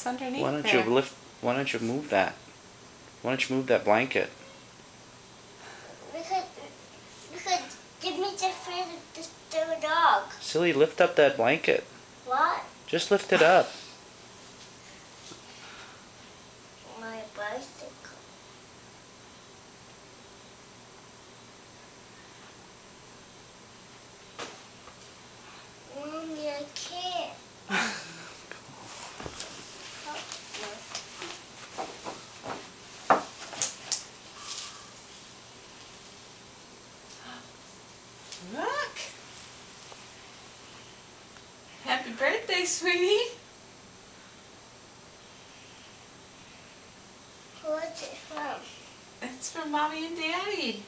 What's underneath Why don't there? you lift? Why don't you move that? Why don't you move that blanket? Because give me just afraid of the dog. Silly, lift up that blanket. What? Just lift it up. My bicycle. Mommy, I can't. Look! Happy birthday, sweetie! What's it from? It's from Mommy and Daddy.